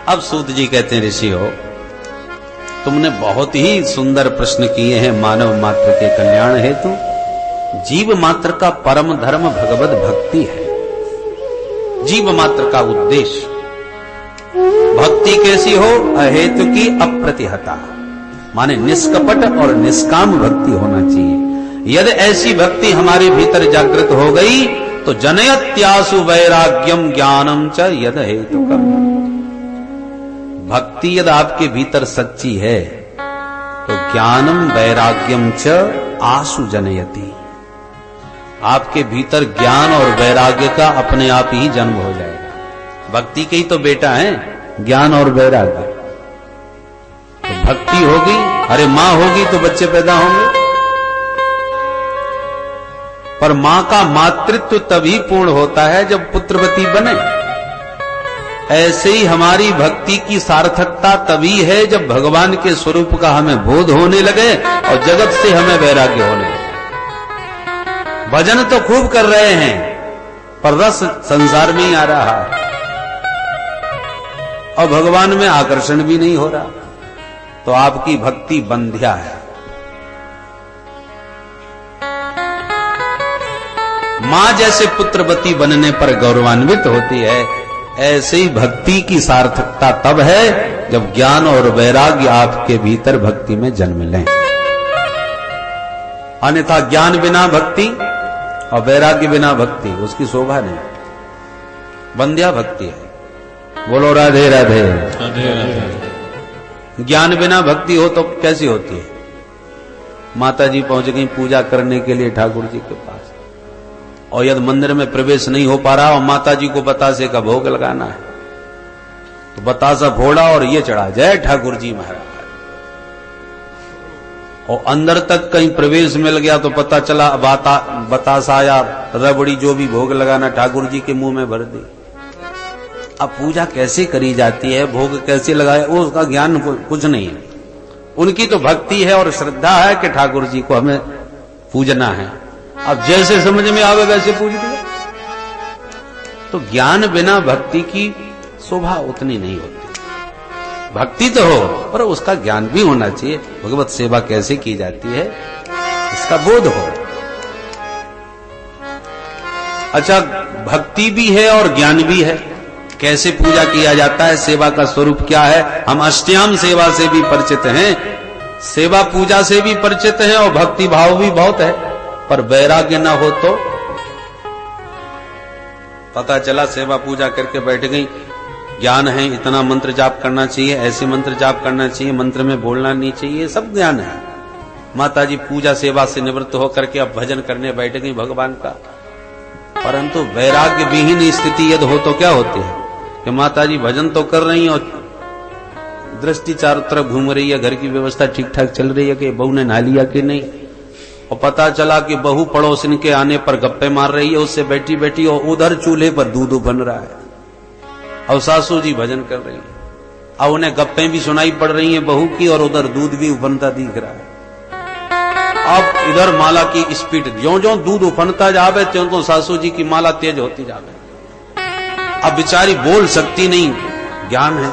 अब सूत जी कहते हैं, ऋषि हो, तुमने बहुत ही सुंदर प्रश्न किए हैं मानव मात्र के कल्याण हेतु। जीव मात्र का परम धर्म भगवत भक्ति है। जीव मात्र का उद्देश्य भक्ति कैसी हो? अहेतु की अप्रतिहता, माने निष्कपट और निष्काम भक्ति होना चाहिए। यदि ऐसी भक्ति हमारे भीतर जागृत हो गई तो जनयत्यासु वैराग्यम ज्ञानम च यद हेतुकम। भक्ति यदि आपके भीतर सच्ची है तो ज्ञानम वैराग्यम च आसु जनयति। आपके भीतर ज्ञान और वैराग्य का अपने आप ही जन्म हो जाएगा। भक्ति के ही तो बेटा है ज्ञान और वैराग्य। तो भक्ति होगी, अरे मां होगी तो बच्चे पैदा होंगे, पर मां का मातृत्व तभी पूर्ण होता है जब पुत्रवती बने। ऐसे ही हमारी भक्ति की सार्थकता तभी है जब भगवान के स्वरूप का हमें बोध होने लगे और जगत से हमें वैराग्य होने लगे। भजन तो खूब कर रहे हैं पर रस संसार में ही आ रहा है और भगवान में आकर्षण भी नहीं हो रहा, तो आपकी भक्ति बंध्या है। मां जैसे पुत्रवती बनने पर गौरवान्वित होती है, ऐसे ही भक्ति की सार्थकता तब है जब ज्ञान और वैराग्य आपके भीतर भक्ति में जन्म लें। अन्यथा ज्ञान बिना भक्ति और वैराग्य बिना भक्ति उसकी शोभा नहीं, बंध्या भक्ति है। बोलो राधे राधे। राधे राधे। ज्ञान बिना भक्ति हो तो कैसी होती है? माता जी पहुंच गई पूजा करने के लिए ठाकुर जी के पास, और यदि मंदिर में प्रवेश नहीं हो पा रहा और माता जी को बतासे का भोग लगाना है तो बतासा फोड़ा और ये चढ़ा, जय ठाकुर जी महाराज। और अंदर तक कहीं प्रवेश मिल गया तो पता चला बतासा या रबड़ी जो भी भोग लगाना ठाकुर जी के मुंह में भर दी। अब पूजा कैसे करी जाती है, भोग कैसे लगाए, वो उसका ज्ञान कुछ नहीं है। उनकी तो भक्ति है और श्रद्धा है कि ठाकुर जी को हमें पूजना है, अब जैसे समझ में आवे वैसे पूज दिया। तो ज्ञान बिना भक्ति की शोभा उतनी नहीं होती। भक्ति तो हो पर उसका ज्ञान भी होना चाहिए, भगवत सेवा कैसे की जाती है इसका बोध हो। अच्छा, भक्ति भी है और ज्ञान भी है। कैसे पूजा किया जाता है, सेवा का स्वरूप क्या है, हम अष्टयाम सेवा से भी परिचित हैं, सेवा पूजा से भी परिचित हैं और भक्ति भाव भी बहुत है। पर वैराग्य ना हो तो पता चला सेवा पूजा करके बैठ गई, ज्ञान है इतना मंत्र जाप करना चाहिए, ऐसे मंत्र जाप करना चाहिए, मंत्र में बोलना नहीं चाहिए, सब ज्ञान है। माताजी पूजा सेवा से निवृत्त होकर के अब भजन करने बैठ गई भगवान का, परंतु वैराग्य विहीन स्थिति यदि हो तो क्या होती है कि माताजी भजन तो कर रही और दृष्टि चारों तरफ घूम रही है, घर की व्यवस्था ठीक ठाक चल रही है कि बहू ने नहा लिया कि नहीं, और पता चला कि बहू पड़ोसन के आने पर गप्पे मार रही है उससे बैठी बैठी, और उधर चूल्हे पर दूध बन रहा है और सासू जी भजन कर रही है। अब उन्हें गप्पे भी सुनाई पड़ रही हैं बहू की और उधर दूध भी उफनता दिख रहा है। अब इधर माला की स्पीड, ज्यों ज्यों दूध उफनता जावे त्यों तो सासू जी की माला तेज होती जावे। अब बेचारी बोल सकती नहीं, ज्ञान है,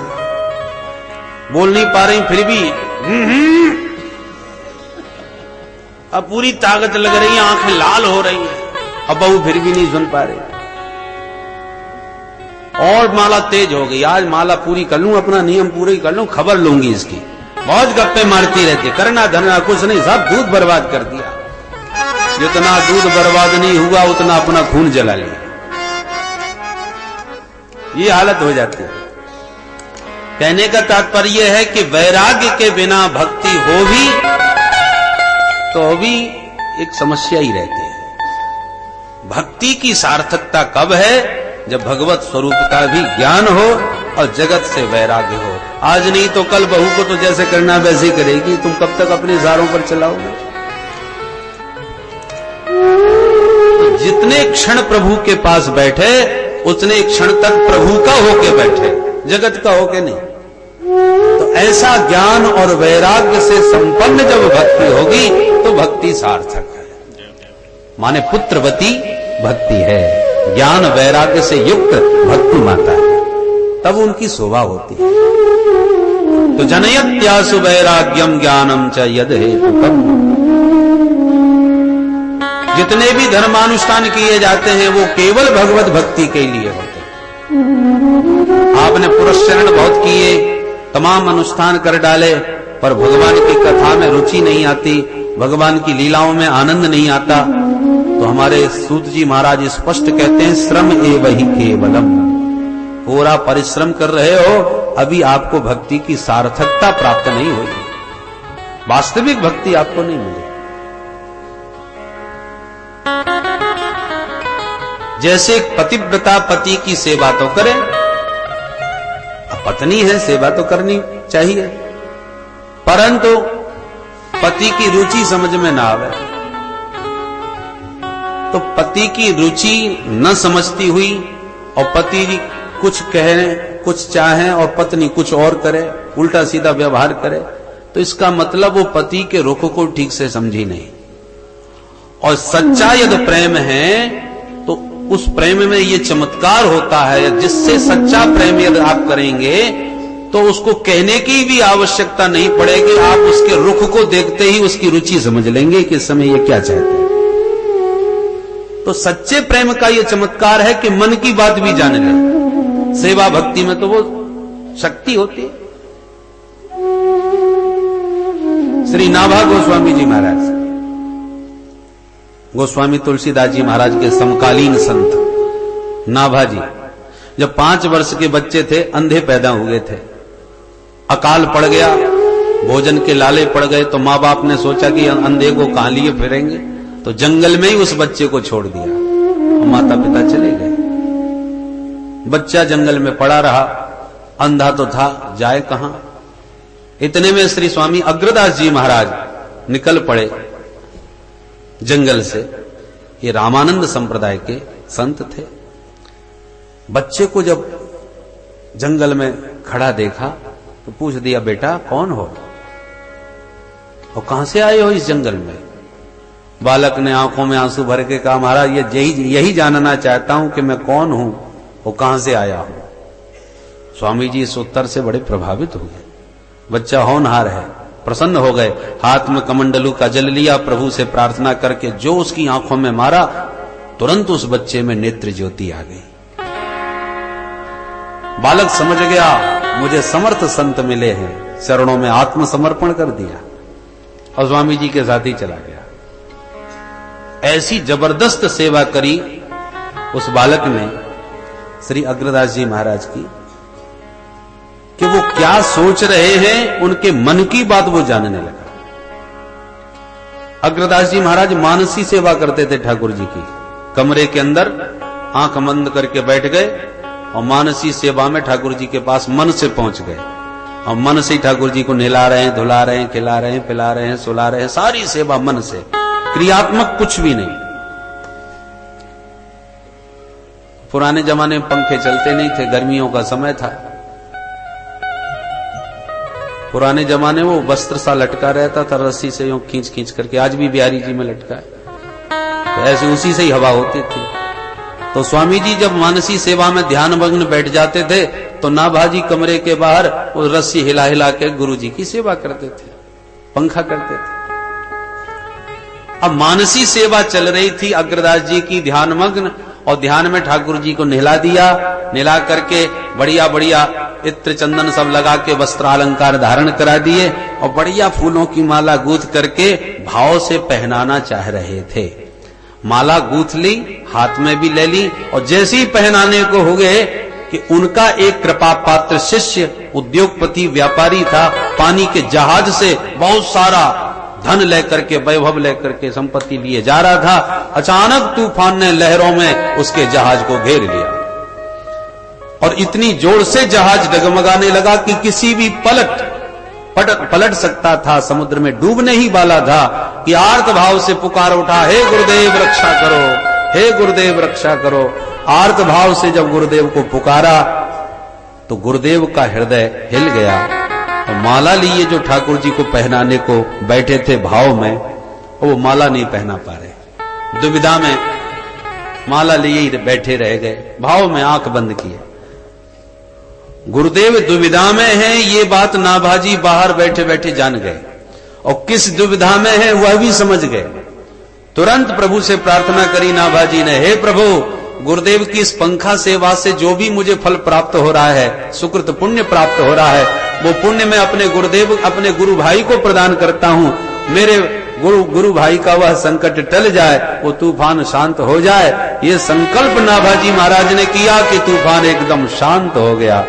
बोल नहीं पा रही, फिर भी अब पूरी ताकत लग रही है, आंखें लाल हो रही है, अब बहू फिर भी नहीं सुन पा रही और माला तेज हो गई। आज माला पूरी कर लूं, अपना नियम पूरी कर लूं, खबर लूंगी इसकी। बहुत गप्पे मारती रहती, करना धरना कुछ नहीं, सब दूध बर्बाद कर दिया। जितना दूध बर्बाद नहीं हुआ उतना अपना खून जला लिया, ये हालत हो जाती है। कहने का तात्पर्य है कि वैराग्य के बिना भक्ति हो भी तो भी एक समस्या ही रहती है। भक्ति की सार्थकता कब है? जब भगवत स्वरूप का भी ज्ञान हो और जगत से वैराग्य हो। आज नहीं तो कल बहू को तो जैसे करना वैसे ही करेगी, तुम कब तक अपने इशारों पर चलाओगे? तो जितने क्षण प्रभु के पास बैठे उतने क्षण तक प्रभु का होके बैठे, जगत का होके नहीं। तो ऐसा ज्ञान और वैराग्य से संपन्न जब भक्ति होगी तो भक्ति सार्थक है, माने पुत्रवती भक्ति है, ज्ञान वैराग्य से युक्त भक्ति माता है। तब उनकी शोभा होती है। तो जनयत्यासु वैराग्यम ज्ञानम च यद हेतुकम। जितने भी धर्मानुष्ठान किए जाते हैं वो केवल भगवत भक्ति के लिए होते हैं। आपने पुरस्चरण बहुत किए, तमाम अनुष्ठान कर डाले, पर भगवान की कथा में रुचि नहीं आती, भगवान की लीलाओं में आनंद नहीं आता, तो हमारे सूत जी महाराज स्पष्ट कहते हैं श्रम एव ही केवलम। पूरा परिश्रम कर रहे हो, अभी आपको भक्ति की सार्थकता प्राप्त नहीं हुई, वास्तविक भक्ति आपको नहीं मिली। जैसे पतिव्रता पति की सेवा तो करे, अब पत्नी है सेवा तो करनी चाहिए, परंतु पति की रुचि समझ में ना आवे, तो पति की रुचि न समझती हुई और पति कुछ कहे कुछ चाहे और पत्नी कुछ और करे, उल्टा सीधा व्यवहार करे, तो इसका मतलब वो पति के रुख को ठीक से समझी नहीं। और सच्चा यदि प्रेम है तो उस प्रेम में ये चमत्कार होता है, जिससे सच्चा प्रेम यदि आप करेंगे तो उसको कहने की भी आवश्यकता नहीं पड़ेगी, आप उसके रुख को देखते ही उसकी रुचि समझ लेंगे कि इस समय ये क्या चाहते हैं। तो सच्चे प्रेम का ये चमत्कार है कि मन की बात भी जान ले। सेवा भक्ति में तो वो शक्ति होती है। श्री नाभा गोस्वामी जी महाराज, गोस्वामी तुलसीदास जी महाराज के समकालीन संत नाभा जी, जब 5 वर्ष के बच्चे थे अंधे पैदा हुए थे, अकाल पड़ गया, भोजन के लाले पड़ गए, तो माँ बाप ने सोचा कि अंधे को कहां लिए फिरेंगे, तो जंगल में ही उस बच्चे को छोड़ दिया और माता पिता चले गए। बच्चा जंगल में पड़ा रहा, अंधा तो था, जाए कहां। इतने में श्री स्वामी अग्रदास जी महाराज निकल पड़े जंगल से। ये रामानंद संप्रदाय के संत थे। बच्चे को जब जंगल में खड़ा देखा तो पूछ दिया, बेटा कौन हो और कहां से आए हो इस जंगल में? बालक ने आंखों में आंसू भर के कहा, महाराज ये यही जानना चाहता हूं कि मैं कौन हूं और कहां से आया हूं। स्वामी जी इस उत्तर से बड़े प्रभावित हुए। बच्चा होनहार है, प्रसन्न हो गए, हाथ में कमंडलू का जल लिया, प्रभु से प्रार्थना करके जो उसकी आंखों में मारा, तुरंत उस बच्चे में नेत्र ज्योति आ गई। बालक समझ गया मुझे समर्थ संत मिले हैं, चरणों में आत्मसमर्पण कर दिया और स्वामी जी के साथ ही चला गया। ऐसी जबरदस्त सेवा करी उस बालक ने श्री अग्रदास जी महाराज की कि वो क्या सोच रहे हैं, उनके मन की बात वो जानने लगा। अग्रदास जी महाराज मानसी सेवा करते थे ठाकुर जी की। कमरे के अंदर आंख बंद करके बैठ गए और मानसी सेवा में ठाकुर जी के पास मन से पहुंच गए और मन से ठाकुर जी को नहला रहे हैं, धुला रहे हैं, खिला रहे हैं, पिला रहे हैं, सुला रहे हैं, सारी सेवा मन से, क्रियात्मक कुछ भी नहीं। पुराने जमाने में पंखे चलते नहीं थे, गर्मियों का समय था। पुराने जमाने वो वस्त्र सा लटका रहता था रस्सी से, यूं खींच खींच करके, आज भी बिहारी जी में लटका है, तो ऐसे उसी से ही हवा होती थी। तो स्वामी जी जब मानसी सेवा में ध्यान मग्न बैठ जाते थे तो नाभाजी कमरे के बाहर वो रस्सी हिला हिला के गुरु जी की सेवा करते थे, पंखा करते थे। अब मानसी सेवा चल रही थी अग्रदास जी की ध्यान मग्न, और ध्यान में ठाकुर जी को नहला दिया, नहला करके बढ़िया बढ़िया इत्र चंदन सब लगा के वस्त्रालंकार धारण करा दिए और बढ़िया फूलों की माला गूंथ करके भाव से पहनाना चाह रहे थे। माला गूंथ ली, हाथ में भी ले ली, और जैसे ही पहनाने को हो गए कि उनका एक कृपा पात्र शिष्य उद्योगपति व्यापारी था, पानी के जहाज से बहुत सारा धन लेकर के, वैभव लेकर के, संपत्ति लिए जा रहा था। अचानक तूफान ने लहरों में उसके जहाज को घेर लिया और इतनी जोर से जहाज डगमगाने लगा कि किसी भी पलट सकता था, समुद्र में डूबने ही वाला था कि आर्त भाव से पुकार उठा, हे गुरुदेव रक्षा करो, हे गुरुदेव रक्षा करो। आर्त भाव से जब गुरुदेव को पुकारा तो गुरुदेव का हृदय हिल गया और माला लिए जो ठाकुर जी को पहनाने को बैठे थे भाव में, वो माला नहीं पहना पा रहे, दुविधा में माला लिए ही बैठे रह गए, भाव में आंख बंद किए। गुरुदेव दुविधा में हैं, ये बात नाभाजी बाहर बैठे बैठे जान गए, और किस दुविधा में है वह भी समझ गए। तुरंत प्रभु से प्रार्थना करी नाभाजी ने, हे प्रभु, गुरुदेव की इस पंखा सेवा से जो भी मुझे फल प्राप्त हो रहा है, सुकृत पुण्य प्राप्त हो रहा है, वो पुण्य मैं अपने गुरुदेव, अपने गुरु भाई को प्रदान करता हूं। मेरे गुरु भाई का वह संकट टल जाए, वो तूफान शांत हो जाए। ये संकल्प नाभाजी महाराज ने किया कि तूफान एकदम शांत हो गया।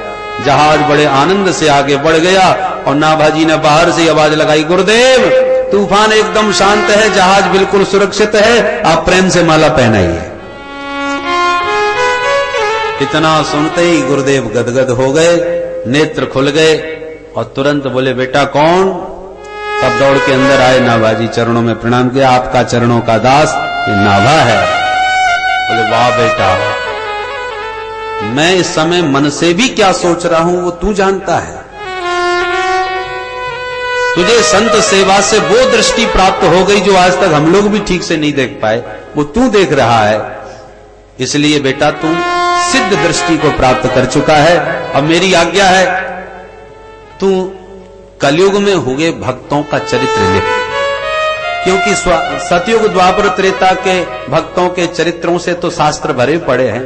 जहाज बड़े आनंद से आगे बढ़ गया और नाभाजी ने बाहर से आवाज लगाई, गुरुदेव, तूफान एकदम शांत है, जहाज बिल्कुल सुरक्षित है, आप प्रेम से माला पहनाइए। इतना सुनते ही गुरुदेव गदगद हो गए, नेत्र खुल गए और तुरंत बोले, बेटा कौन? तब दौड़ के अंदर आए, नाभाजी चरणों में प्रणाम किया, आपका चरणों का दास ये नाभा है। बोले, वाह बेटा, मैं इस समय मन से भी क्या सोच रहा हूं वो तू जानता है। तुझे संत सेवा से वो दृष्टि प्राप्त हो गई जो आज तक हम लोग भी ठीक से नहीं देख पाए, वो तू देख रहा है। इसलिए बेटा तू सिद्ध दृष्टि को प्राप्त कर चुका है। अब मेरी आज्ञा है, तू कलयुग में हुए भक्तों का चरित्र लिख, क्योंकि सतयुग द्वापर त्रेता के भक्तों के चरित्रों से तो शास्त्र भरे पड़े हैं,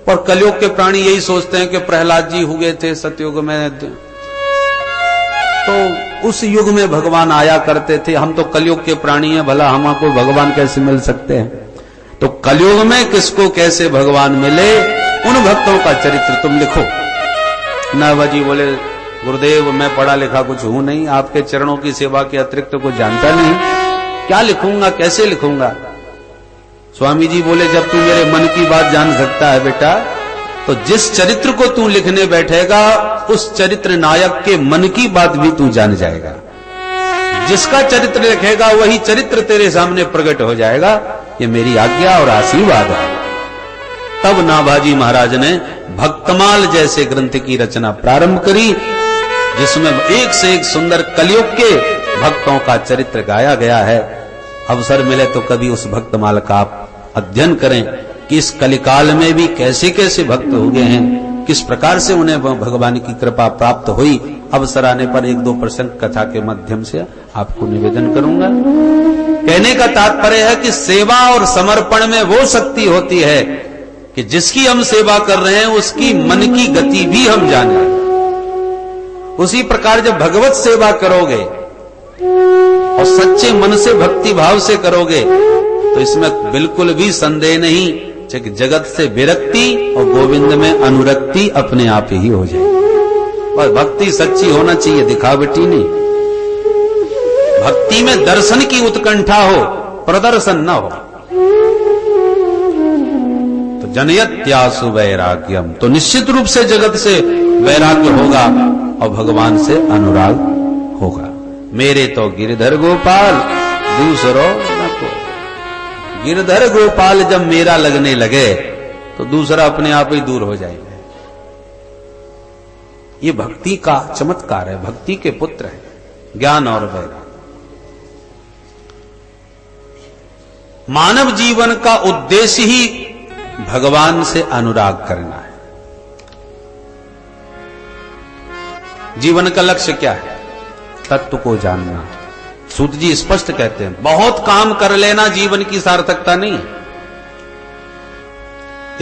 और कलयुग के प्राणी यही सोचते हैं कि प्रहलाद जी हुए थे सतयुग में, तो उस युग में भगवान आया करते थे। हम तो कलयुग के प्राणी हैं, भला हमको भगवान कैसे मिल सकते हैं? तो कलयुग में किसको कैसे भगवान मिले, उन भक्तों का चरित्र तुम लिखो। नाभाजी बोले, गुरुदेव, मैं पढ़ा लिखा कुछ हूं नहीं, आपके चरणों की सेवा के अतिरिक्त कुछ जानता नहीं, क्या लिखूंगा, कैसे लिखूंगा? स्वामी जी बोले, जब तू मेरे मन की बात जान सकता है बेटा, तो जिस चरित्र को तू लिखने बैठेगा उस चरित्र नायक के मन की बात भी तू जान जाएगा। जिसका चरित्र लिखेगा वही चरित्र तेरे सामने प्रकट हो जाएगा। ये मेरी आज्ञा और आशीर्वाद है। तब नाभाजी महाराज ने भक्तमाल जैसे ग्रंथ की रचना प्रारंभ करी, जिसमें एक से एक सुंदर कलयुग के भक्तों का चरित्र गाया गया है। अवसर मिले तो कभी उस भक्तमाल का आप अध्ययन करें कि इस कलिकाल में भी कैसे कैसे भक्त हो गए हैं, किस प्रकार से उन्हें भगवान की कृपा प्राप्त हुई। अवसर आने पर एक दो प्रसंग कथा के माध्यम से आपको निवेदन करूंगा। कहने का तात्पर्य है कि सेवा और समर्पण में वो शक्ति होती है कि जिसकी हम सेवा कर रहे हैं उसकी मन की गति भी हम जाने। उसी प्रकार जब भगवत सेवा करोगे और सच्चे मन से भक्ति भाव से करोगे तो इसमें बिल्कुल भी संदेह नहीं कि जगत से विरक्ति और गोविंद में अनुरक्ति अपने आप ही हो जाए। बस भक्ति सच्ची होना चाहिए, दिखावटी नहीं। भक्ति में दर्शन की उत्कंठा हो, प्रदर्शन न हो। तो जनयत्यासु वैराग्यम, तो निश्चित रूप से जगत से वैराग्य होगा और भगवान से अनुराग होगा। मेरे तो गिरधर गोपाल दूसरों न को। गिरधर गोपाल जब मेरा लगने लगे तो दूसरा अपने आप ही दूर हो जाएगा। ये भक्ति का चमत्कार है, भक्ति के पुत्र है ज्ञान और वैराग्य। मानव जीवन का उद्देश्य ही भगवान से अनुराग करना है। जीवन का लक्ष्य क्या है? तत्व को जानना। सूत जी स्पष्ट कहते हैं, बहुत काम कर लेना जीवन की सार्थकता नहीं है।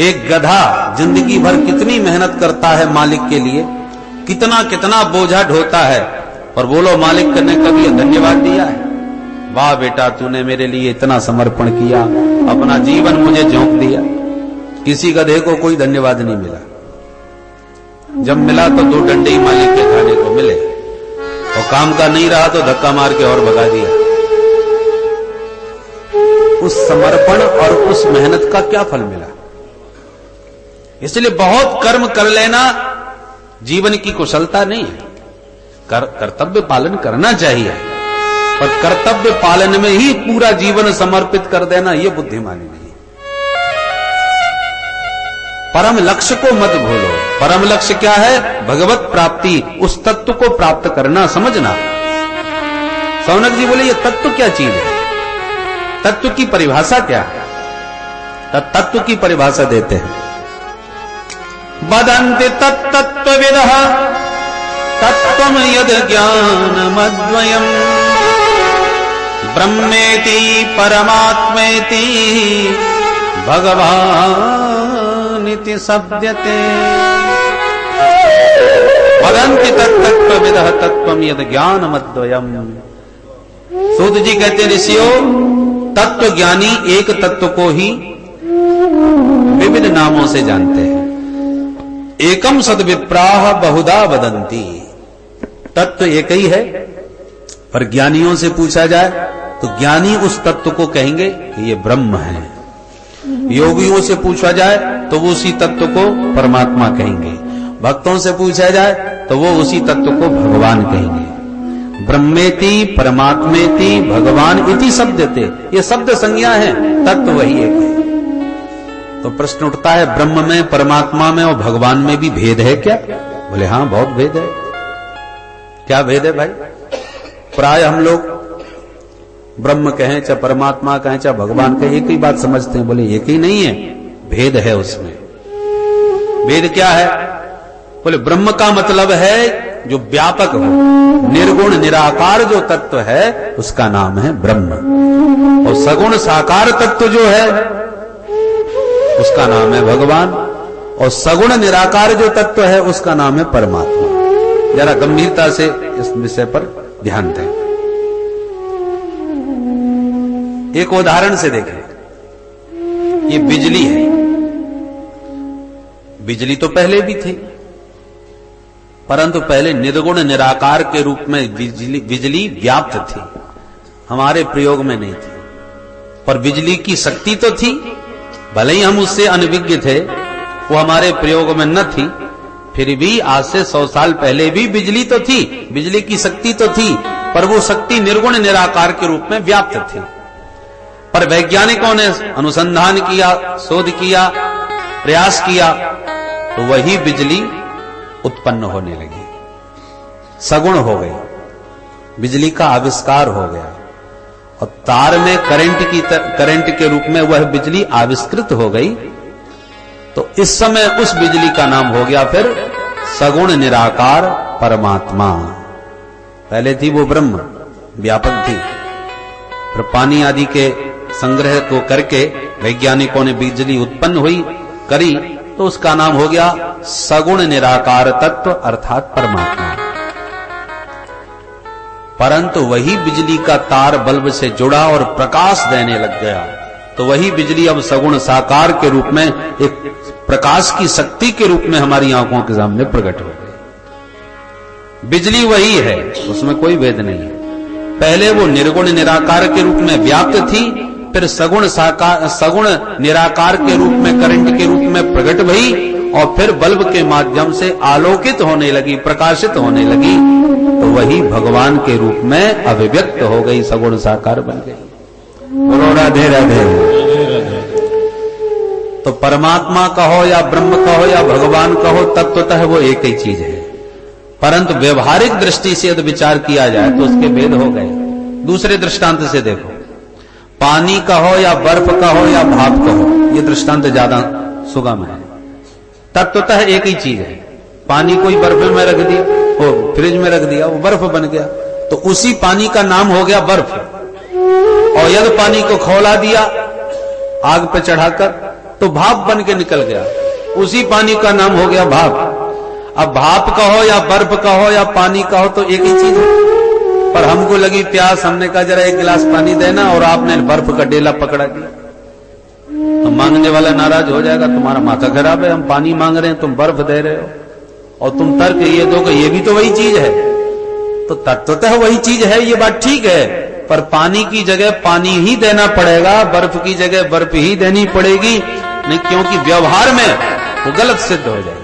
एक गधा जिंदगी भर कितनी मेहनत करता है मालिक के लिए, कितना कितना बोझा ढोता है, और बोलो मालिक ने कभी धन्यवाद दिया है? वाह बेटा, तूने मेरे लिए इतना समर्पण किया, अपना जीवन मुझे झोंक दिया। किसी गधे को कोई धन्यवाद नहीं मिला। जब मिला तो दो डंडे ही मालिक के खाने को मिले, और काम का नहीं रहा तो धक्का मार के और भगा दिया। उस समर्पण और उस मेहनत का क्या फल मिला? इसलिए बहुत कर्म कर लेना जीवन की कुशलता नहीं है। कर्तव्य पालन करना चाहिए, पर कर्तव्य पालन में ही पूरा जीवन समर्पित कर देना यह बुद्धिमानी नहीं। परम लक्ष्य को मत भूलो। परम लक्ष्य क्या है? भगवत प्राप्ति, उस तत्व को प्राप्त करना, समझना। सौनक जी बोले, ये तत्व क्या चीज है? तत्व की परिभाषा क्या है? तत्व की परिभाषा देते हैं। वदन्ति तत्तत्त्वविदः तत्त्वं यद् ज्ञानमद्वयम् ब्रह्मेति परमात्मेति भगवानिति शब्दते। वदन्ति तत्तत्त्वविदः तत्त्वं यद् ज्ञानमद्वयम्। सूत जी कहते ऋषियों, तत्व ज्ञानी एक तत्व को ही विविध नामों से जानते हैं। एकम सद्विप्राह बहुधा वदन्ति। तत्व एक ही है, पर ज्ञानियों से पूछा जाए तो ज्ञानी उस तत्व को कहेंगे कि ये ब्रह्म है। योगियों से पूछा जाए तो वो उसी तत्व को परमात्मा कहेंगे। भक्तों से पूछा जाए तो वो उसी तत्व को भगवान कहेंगे। ब्रह्मेति परमात्मेति भगवान इति शब्दते, ये शब्द संज्ञा है, तत्व वही एक है। तो प्रश्न उठता है, ब्रह्म में, परमात्मा में और भगवान में भी भेद है क्या? बोले हाँ, बहुत भेद है। क्या भेद है भाई? प्राय हम लोग ब्रह्म कहें चाहे परमात्मा कहें चाहे भगवान कहें, एक ही बात समझते हैं। बोले एक ही नहीं है, भेद है उसमें। भेद क्या है? बोले ब्रह्म का मतलब है जो व्यापक हो, निर्गुण निराकार जो तत्व है उसका नाम है ब्रह्म। और सगुण साकार तत्व जो है उसका नाम है भगवान। और सगुण निराकार जो तत्व है उसका नाम है परमात्मा। जरा गंभीरता से इस विषय पर ध्यान दें। एक उदाहरण से देखें। ये बिजली है। बिजली तो पहले भी थी, परंतु पहले निर्गुण निराकार के रूप में बिजली व्याप्त थी, हमारे प्रयोग में नहीं थी। पर बिजली की शक्ति तो थी, भले ही हम उससे अनभिज्ञ थे, वो हमारे प्रयोग में न थी, फिर भी आज से 100 साल पहले भी बिजली तो थी, बिजली की शक्ति तो थी, पर वो शक्ति निर्गुण निराकार के रूप में व्याप्त थी। पर वैज्ञानिकों ने अनुसंधान किया, शोध किया, प्रयास किया, तो वही बिजली उत्पन्न होने लगी, सगुण हो गई, बिजली का आविष्कार हो गया। और तार में करंट के रूप में वह बिजली आविष्कृत हो गई। तो इस समय उस बिजली का नाम हो गया फिर सगुण निराकार परमात्मा। पहले थी वो ब्रह्म, व्यापक थी। फिर पानी आदि के संग्रह को करके वैज्ञानिकों ने बिजली उत्पन्न हुई करी, तो उसका नाम हो गया सगुण निराकार तत्व अर्थात परमात्मा। परंतु वही बिजली का तार बल्ब से जुड़ा और प्रकाश देने लग गया, तो वही बिजली अब सगुण साकार के रूप में, एक प्रकाश की शक्ति के रूप में हमारी आंखों के सामने प्रकट हो गई। बिजली वही है, उसमें कोई भेद नहीं है। पहले वो निर्गुण निराकार के रूप में व्याप्त थी, फिर सगुण निराकार के रूप में, करंट के रूप में प्रकट भई, और फिर बल्ब के माध्यम से आलोकित होने लगी, प्रकाशित होने लगी, तो वही भगवान के रूप में अभिव्यक्त हो गई, सगुण साकार बन गई। बोलो राधे राधे। तो परमात्मा कहो या ब्रह्म कहो या भगवान कहो, तत्वतः वो एक ही चीज है। परंतु व्यवहारिक दृष्टि से यदि विचार किया जाए तो उसके भेद हो गए। दूसरे दृष्टांत से देखो, पानी कहो या बर्फ कहो या भाप कहो, ये दृष्टांत ज्यादा सुगम है। तत्वतः एक ही चीज है। पानी कोई बर्फ में रख दिया, वो फ्रिज में रख दिया, वो बर्फ बन गया, तो उसी पानी का नाम हो गया बर्फ। और यदि पानी को खौला दिया आग पे चढ़ाकर, तो भाप बन के निकल गया, उसी पानी का नाम हो गया भाप। अब भाप कहो या बर्फ कहो या पानी कहो तो एक ही चीज है। पर हमको लगी प्यास, हमने कहा जरा एक गिलास पानी देना, और आपने बर्फ का डेला पकड़ा दिया, तो मांगने वाला नाराज हो जाएगा, तुम्हारा माथा खराब है, हम पानी मांग रहे हैं, तुम बर्फ दे रहे हो, और तुम तर्क ये दो कि ये भी तो वही चीज है। तो तत्वतः वही चीज है, ये बात ठीक है, पर पानी की जगह पानी ही देना पड़ेगा, बर्फ की जगह बर्फ ही देनी पड़ेगी, नहीं, क्योंकि व्यवहार में वो गलत सिद्ध हो जाएगी।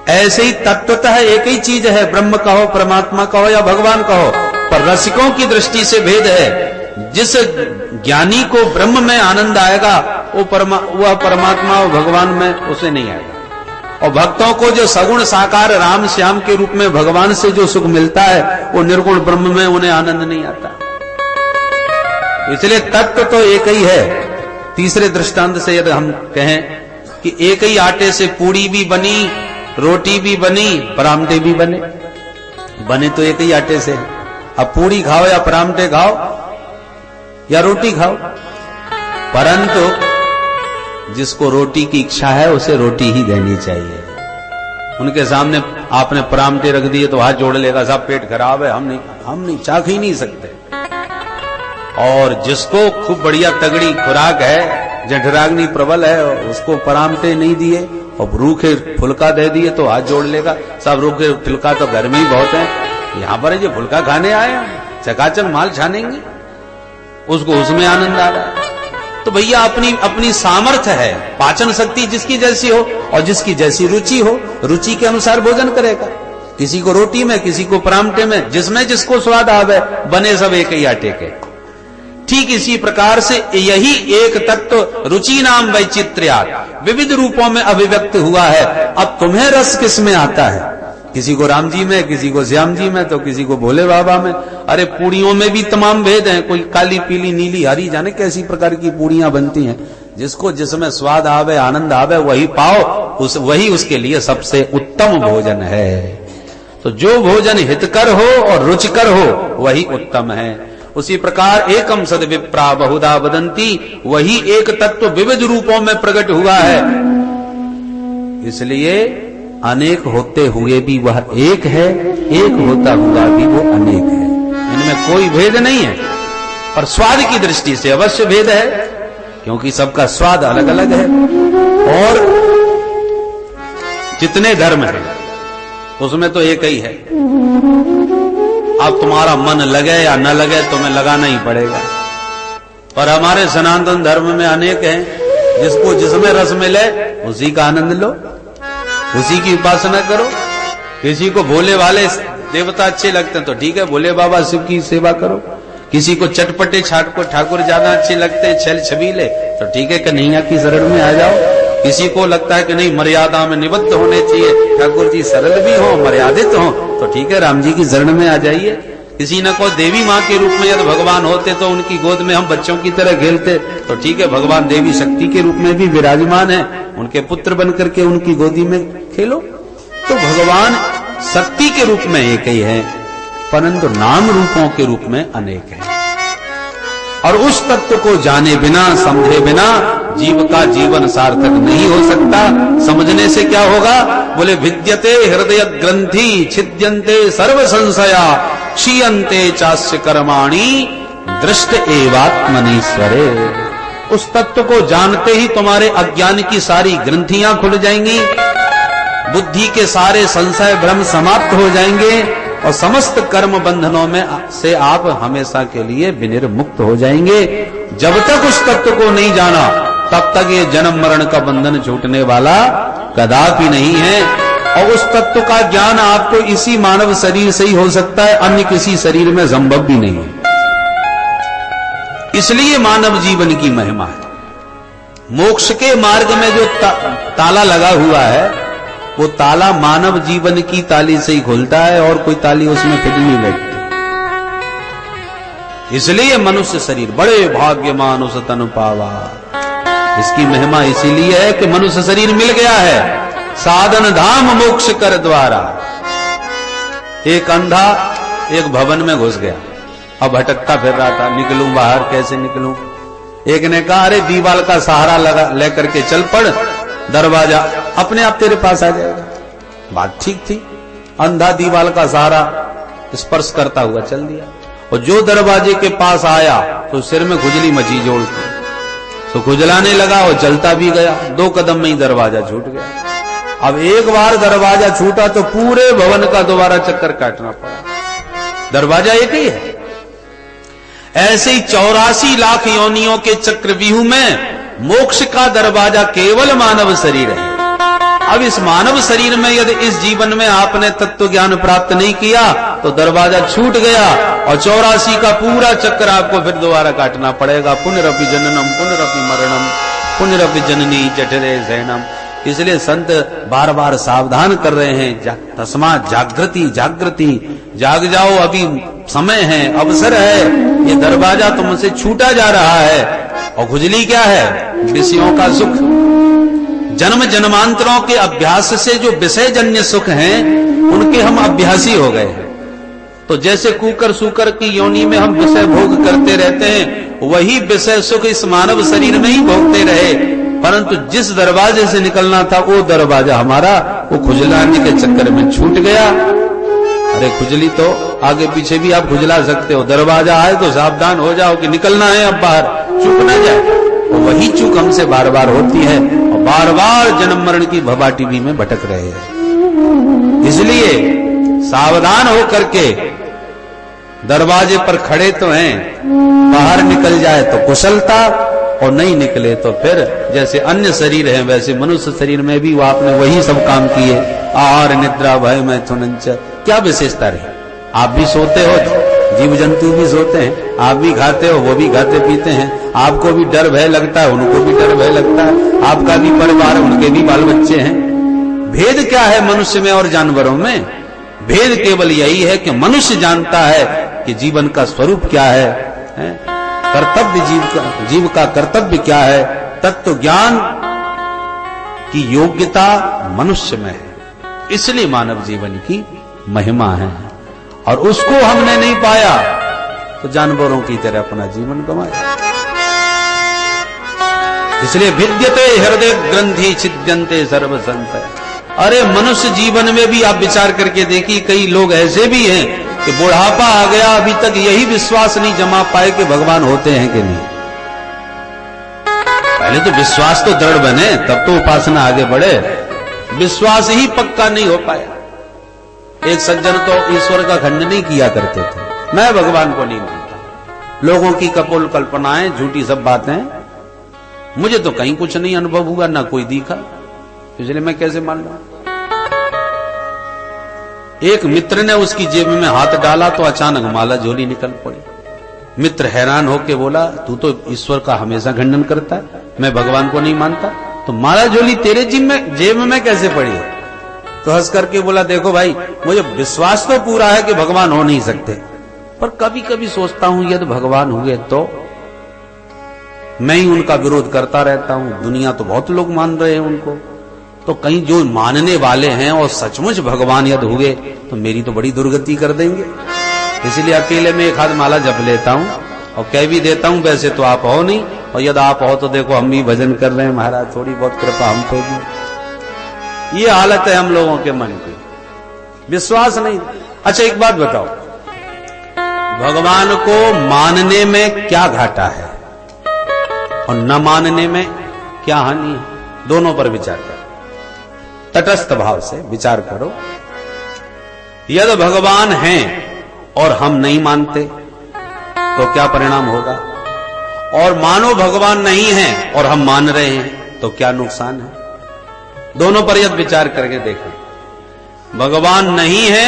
ऐसे ही तत्वतः एक ही चीज है, ब्रह्म कहो, परमात्मा कहो या भगवान कहो, पर रसिकों की दृष्टि से भेद है। जिस ज्ञानी को ब्रह्म में आनंद आएगा, वह परमात्मा और भगवान में उसे नहीं आएगा। और भक्तों को जो सगुण साकार राम श्याम के रूप में भगवान से जो सुख मिलता है, वो निर्गुण ब्रह्म में उन्हें आनंद नहीं आता। इसलिए तत्व तो एक ही है। तीसरे दृष्टांत से यदि हम कहें कि एक ही आटे से पूड़ी भी बनी, रोटी भी बनी, परामठे भी बने। बने तो एक ही आटे से। अब पूड़ी खाओ या परामठे खाओ या रोटी खाओ, परंतु जिसको रोटी की इच्छा है उसे रोटी ही देनी चाहिए। उनके सामने आपने परामठे रख दिए तो हाथ जोड़ लेगा, साहब पेट खराब है, हम नहीं चाख ही नहीं सकते। और जिसको खूब बढ़िया तगड़ी खुराक है, जठराग्नि प्रबल है, उसको परामठे नहीं दिए और रूखे फुल्का दे दिए तो हाथ जोड़ लेगा, साहब रूखे फुल्का तो घर में ही बहुत है, यहां पर जो फुल्का खाने आए चकाचक माल छानेंगे, उसको उसमें आनंद आ रहा है। तो भैया अपनी अपनी सामर्थ्य है, पाचन शक्ति जिसकी जैसी हो और जिसकी जैसी रुचि हो, रुचि के अनुसार भोजन करेगा। किसी को रोटी में, किसी को परामठे में, जिसमें जिसको स्वाद आवे, बने सब एक ही आटे के। ठीक इसी प्रकार से यही एक तत्व रुचि नाम वैचित्र्यात् विविध रूपों में अभिव्यक्त हुआ है। अब तुम्हें रस किस में आता है? किसी को राम जी में, किसी को श्याम जी में, तो किसी को भोले बाबा में। अरे पूड़ियों में भी तमाम भेद हैं, कोई काली पीली नीली हरी, जाने कैसी प्रकार की पूड़ियां बनती हैं। जिसको जिसमें स्वाद आवे, आनंद आवे, वही पाओ, वही उसके लिए सबसे उत्तम भोजन है। तो जो भोजन हितकर हो और रुचिकर हो वही उत्तम है। उसी प्रकार एकम सद विप्रा बहुधा वदंती, वही एक तत्व विविध रूपों में प्रकट हुआ है। इसलिए अनेक होते हुए भी वह एक है, एक होता हुआ भी वो अनेक है। इनमें कोई भेद नहीं है, पर स्वाद की दृष्टि से अवश्य भेद है, क्योंकि सबका स्वाद अलग अलग है। और जितने धर्म हैं उसमें तो एक ही है। अब तुम्हारा मन लगे या न लगे, तुम्हें लगाना ही पड़ेगा। पर हमारे सनातन धर्म में अनेक हैं, जिसको जिसमें रस मिले उसी का आनंद लो, उसी की उपासना करो। किसी को भोले वाले देवता अच्छे लगते हैं तो ठीक है, भोले बाबा शिव की सेवा करो। किसी को चटपटे छाटको ठाकुर ज्यादा अच्छे लगते हैं, छल छबीले, तो ठीक है कन्हैया की शरण में आ जाओ। किसी को लगता है कि नहीं मर्यादा में निबद्ध होने चाहिए, ठाकुर जी सरल भी हो, मर्यादित हो, तो ठीक है राम जी की शरण में आ जाइए। किसी न को देवी माँ के रूप में यदि भगवान होते तो उनकी गोद में हम बच्चों की तरह खेलते, तो ठीक है भगवान देवी शक्ति के रूप में भी विराजमान है, उनके पुत्र बनकर के उनकी गोदी में खेलो। तो भगवान शक्ति के रूप में एक ही है, परंतु नाम रूपों के रूप में अनेक है। और उस तत्व को जाने बिना, समझे बिना जीव का जीवन सार्थक नहीं हो सकता। समझने से क्या होगा? बोले भिद्यते हृदय ग्रंथि छिद्यन्ते सर्व संशया क्षीयन्ते चास्य कर्माणि दृष्ट एवात्मनीश्वरे। उस तत्व को जानते ही तुम्हारे अज्ञान की सारी ग्रंथियां खुल जाएंगी, बुद्धि के सारे संशय भ्रम समाप्त हो जाएंगे और समस्त कर्म बंधनों में से आप हमेशा के लिए विनिर्मुक्त हो जाएंगे। जब तक उस तत्व को नहीं जाना तब तक ये जन्म मरण का बंधन छूटने वाला कदापि नहीं है। और उस तत्व का ज्ञान आपको इसी मानव शरीर से ही हो सकता है, अन्य किसी शरीर में संभव भी नहीं है। इसलिए मानव जीवन की महिमा है। मोक्ष के मार्ग में जो ताला लगा हुआ है वो ताला मानव जीवन की ताली से ही खुलता है, और कोई ताली उसमें फिट नहीं बैठती। इसलिए मनुष्य शरीर बड़े भाग्यमान उस तनु पावा। इसकी महिमा इसीलिए है कि मनुष्य शरीर मिल गया है साधन धाम मोक्ष कर द्वारा। एक अंधा एक भवन में घुस गया, अब भटकता फिर रहा था, निकलूं बाहर कैसे निकलूं। एक ने कहा अरे दीवाल का सहारा लगा लेकर के चल पड़, दरवाजा अपने आप तेरे पास आ जाएगा। बात ठीक थी। अंधा दीवाल का सहारा स्पर्श करता हुआ चल दिया, और जो दरवाजे के पास आया तो सिर में खुजली मची जोड़ के, तो खुजलाने लगा और चलता भी गया। 2 कदम में ही दरवाजा छूट गया। अब एक बार दरवाजा छूटा तो पूरे भवन का दोबारा चक्कर काटना पड़ा। दरवाजा एक ही है। ऐसे ही 84 लाख योनियों के चक्रव्यूह में मोक्ष का दरवाजा केवल मानव शरीर है। अब इस मानव शरीर में यदि इस जीवन में आपने तत्व ज्ञान प्राप्त नहीं किया तो दरवाजा छूट गया, और 84 का पूरा चक्कर आपको फिर दोबारा काटना पड़ेगा। पुनरपि जननम पुनरपि मरणम पुनरपि जननी जठरे शयनम। इसलिए संत बार बार सावधान कर रहे हैं, तस्मात् जागृति जागृति, जाग जाओ, अभी समय है, अवसर है। ये दरवाजा तुमसे छूटा जा रहा है। और खुजली क्या है? विषयों का सुख। जन्म जन्मांतरों के अभ्यास से जो विषय जन्य सुख हैं उनके हम अभ्यासी हो गए हैं। तो जैसे कुकर सूकर की योनि में हम विषय भोग करते रहते हैं, वही विषय सुख इस मानव शरीर में ही भोगते रहे, परंतु जिस दरवाजे से निकलना था वो दरवाजा हमारा वो खुजलाने के चक्कर में छूट गया। अरे खुजली तो आगे पीछे भी आप खुजला सकते हो, दरवाजा आए तो सावधान हो जाओ कि निकलना है अब बाहर, चूक ना जाए। तो वही चूक हमसे बार बार होती है और बार बार जन्म मरण की भवाटीवी में भटक रहे हैं। इसलिए सावधान होकर के दरवाजे पर खड़े तो हैं, बाहर निकल जाए तो कुशलता और नहीं निकले तो फिर जैसे अन्य शरीर है वैसे मनुष्य शरीर में भी वो आपने वही सब काम किए, आहार निद्रा भय मैथुन, क्या विशेषता रही? आप भी सोते हो, जीव जंतु भी सोते हैं, आप भी खाते हो, वो भी खाते पीते हैं, आपको भी डर भय लगता है, उनको भी डर भय लगता है, आपका भी परिवार, उनके भी बाल बच्चे हैं। भेद क्या है मनुष्य में और जानवरों में? भेद केवल यही है कि मनुष्य जानता है कि जीवन का स्वरूप क्या है, कर्तव्य जीव का कर्तव्य क्या है, तत्व ज्ञान की योग्यता मनुष्य में है, इसलिए मानव जीवन की महिमा है। और उसको हमने नहीं पाया तो जानवरों की तरह अपना जीवन गंवाया। इसलिए विद्यते हृदय ग्रंथि छिद्यन्ते सर्व संशय। अरे मनुष्य जीवन में भी आप विचार करके देखिए, कई लोग ऐसे भी हैं कि बुढ़ापा आ गया अभी तक यही विश्वास नहीं जमा पाए कि भगवान होते हैं कि नहीं। पहले तो विश्वास तो दृढ़ बने तब तो उपासना आगे बढ़े, विश्वास ही पक्का नहीं हो पाया। एक सज्जन तो ईश्वर का खंडन नहीं किया करते थे, मैं भगवान को नहीं मानता, लोगों की कपोल कल्पनाएं, झूठी सब बातें, मुझे तो कहीं कुछ नहीं अनुभव हुआ, ना कोई दिखा, इसलिए मैं कैसे मान लूं। एक मित्र ने उसकी जेब में हाथ डाला तो अचानक माला झोली निकल पड़ी। मित्र हैरान होके बोला, तू तो ईश्वर का हमेशा खंडन करता है, मैं भगवान को नहीं मानता, तो माला झोली तेरे जेब में कैसे पड़ी? तो हंस करके बोला, देखो भाई, मुझे विश्वास तो पूरा है कि भगवान हो नहीं सकते, पर कभी कभी सोचता हूं यदि भगवान हुए तो मैं ही उनका विरोध करता रहता हूं, दुनिया तो बहुत लोग मान रहे हैं उनको, तो कहीं जो मानने वाले हैं और सचमुच भगवान यदि हुए तो मेरी तो बड़ी दुर्गति कर देंगे। इसलिए अकेले में एक हाथ माला जप लेता हूं और कह भी देता हूं वैसे तो आप हो नहीं, और यदि आप हो तो देखो हम भी भजन कर रहे हैं महाराज, थोड़ी बहुत कृपा हम पे भी। ये हालत है हम लोगों के मन की, विश्वास नहीं। अच्छा एक बात बताओ, भगवान को मानने में क्या घाटा है और न मानने में क्या हानि है? दोनों पर विचार करो, तटस्थ भाव से विचार करो। यदि भगवान हैं और हम नहीं मानते तो क्या परिणाम होगा, और मानो भगवान नहीं है और हम मान रहे हैं तो क्या नुकसान है? दोनों पर यदि विचार करके देखें। भगवान नहीं है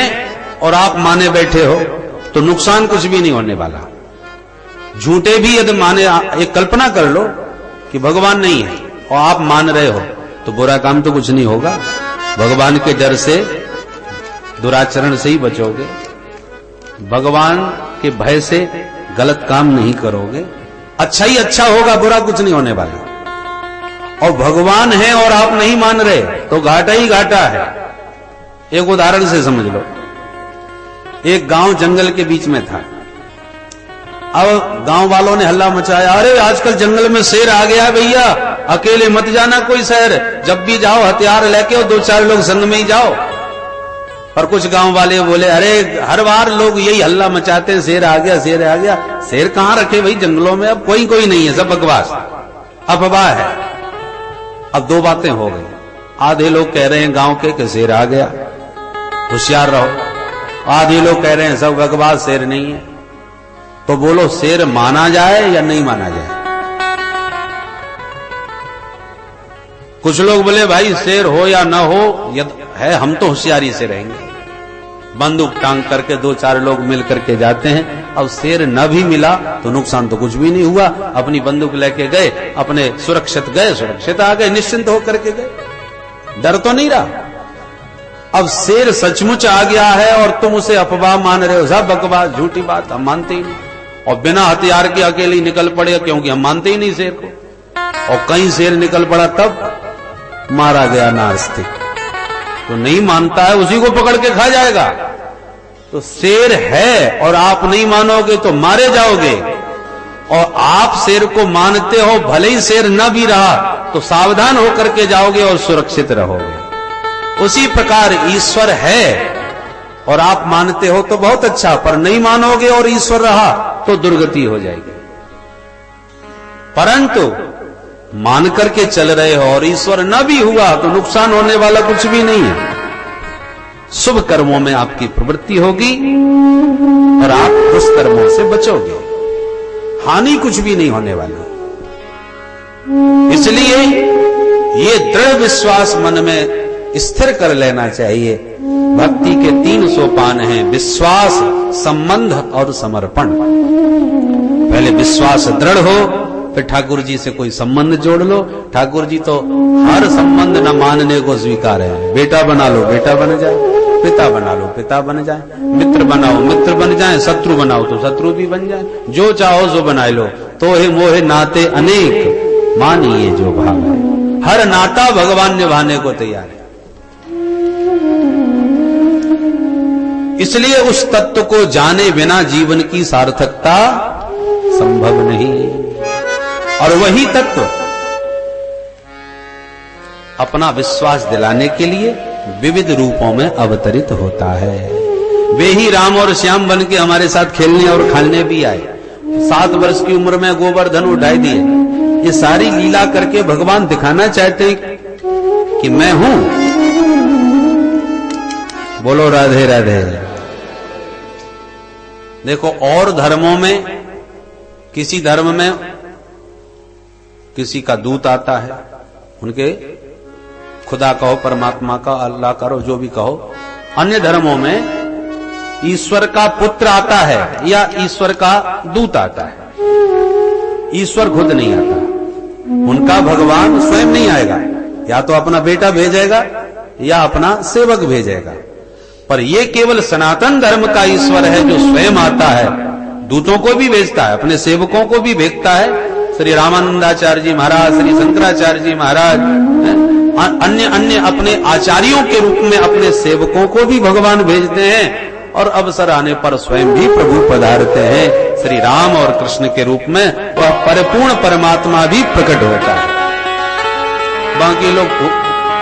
और आप माने बैठे हो तो नुकसान कुछ भी नहीं होने वाला। झूठे भी यदि माने, एक कल्पना कर लो कि भगवान नहीं है और आप मान रहे हो तो बुरा काम तो कुछ नहीं होगा, भगवान के डर से, दुराचरण से ही बचोगे, भगवान के भय से गलत काम नहीं करोगे, अच्छा ही अच्छा होगा, बुरा कुछ नहीं होने वाला। और भगवान है और आप नहीं मान रहे तो घाटा ही घाटा है। एक उदाहरण से समझ लो, एक गांव जंगल के बीच में था। अब गांव वालों ने हल्ला मचाया, अरे आजकल जंगल में शेर आ गया भैया, अकेले मत जाना कोई शहर, जब भी जाओ हथियार लेके और 2-4 लोग संग में ही जाओ। और कुछ गांव वाले बोले, अरे हर बार लोग यही हल्ला मचाते हैं, शेर आ गया, शेर आ गया। शेर कहां रखे भाई जंगलों में, अब कोई नहीं है, सब बकवास, अफवाह है। अब दो बातें हो गई, आधे लोग कह रहे हैं गांव के कि शेर आ गया, होशियार रहो, आधे लोग कह रहे हैं सब बकवास, शेर नहीं है। तो बोलो शेर माना जाए या नहीं माना जाए? कुछ लोग बोले भाई शेर हो या ना हो, यदि है हम तो होशियारी से रहेंगे, बंदूक टांग करके 2-4 लोग मिल करके जाते हैं। अब शेर न भी मिला तो नुकसान तो कुछ भी नहीं हुआ, अपनी बंदूक लेके गए, अपने सुरक्षित गए, सुरक्षित आ गए, निश्चिंत होकर के गए, डर तो नहीं रहा। अब शेर सचमुच आ गया है और तुम उसे अफवाह मान रहे हो, सब बकवास, झूठी बात, हम मानते ही नहीं, और बिना हथियार के अकेले निकल पड़े क्योंकि हम मानते ही नहीं शेर को, और कहीं शेर निकल पड़ा तब मारा गया नास्तिक। तो नहीं मानता है उसी को पकड़ के खा जाएगा। तो शेर है और आप नहीं मानोगे तो मारे जाओगे, और आप शेर को मानते हो, भले ही शेर न भी रहा तो सावधान होकर के जाओगे और सुरक्षित रहोगे। उसी प्रकार ईश्वर है और आप मानते हो तो बहुत अच्छा, पर नहीं मानोगे और ईश्वर रहा तो दुर्गति हो जाएगी। परंतु मान करके चल रहे हो और ईश्वर न भी हुआ तो नुकसान होने वाला कुछ भी नहीं है। शुभ कर्मों में आपकी प्रवृत्ति होगी और आप दुष्कर्मों से बचोगे, हानि कुछ भी नहीं होने वाली। इसलिए ये दृढ़ विश्वास मन में स्थिर कर लेना चाहिए। भक्ति के 3 सोपान हैं, विश्वास, संबंध और समर्पण। पहले विश्वास दृढ़ हो, फिर ठाकुर जी से कोई संबंध जोड़ लो। ठाकुर जी तो हर संबंध न मानने को स्वीकार है। बेटा बना लो, बेटा बन जाए, पिता बना लो, पिता बन जाए, मित्र बनाओ, मित्र बन जाए, शत्रु बनाओ तो शत्रु भी बन जाए, जो चाहो सो बना लो। तो हे मोहे नाते अनेक, मानिए जो भाव है। हर नाता भगवान निभाने को तैयार है। इसलिए उस तत्व को जाने बिना जीवन की सार्थकता संभव नहीं। और वही तत्व अपना विश्वास दिलाने के लिए विविध रूपों में अवतरित होता है। वे ही राम और श्याम बन के हमारे साथ खेलने और खाने भी आए। 7 वर्ष की उम्र में गोवर्धन उठाई दिए। ये सारी लीला करके भगवान दिखाना चाहते हैं कि मैं हूं। बोलो राधे राधे। देखो, और धर्मों में, किसी धर्म में किसी का दूत आता है, उनके खुदा कहो, परमात्मा का, अल्लाह करो, जो भी कहो। अन्य धर्मों में ईश्वर का पुत्र आता है या ईश्वर का दूत आता है। ईश्वर खुद नहीं आता, उनका भगवान स्वयं नहीं आएगा, या तो अपना बेटा भेजेगा या अपना सेवक भेजेगा। पर यह केवल सनातन धर्म का ईश्वर है जो स्वयं आता है, दूतों को भी भेजता है, अपने सेवकों को भी भेजता है। श्री रामानंदाचार्य जी महाराज, श्री शंकराचार्य जी महाराज, अन्य अन्य अपने आचार्यों के रूप में अपने सेवकों को भी भगवान भेजते हैं। और अवसर आने पर स्वयं भी प्रभु पधारते हैं श्री राम और कृष्ण के रूप में, और परिपूर्ण परमात्मा भी प्रकट होता है। बाकी लोग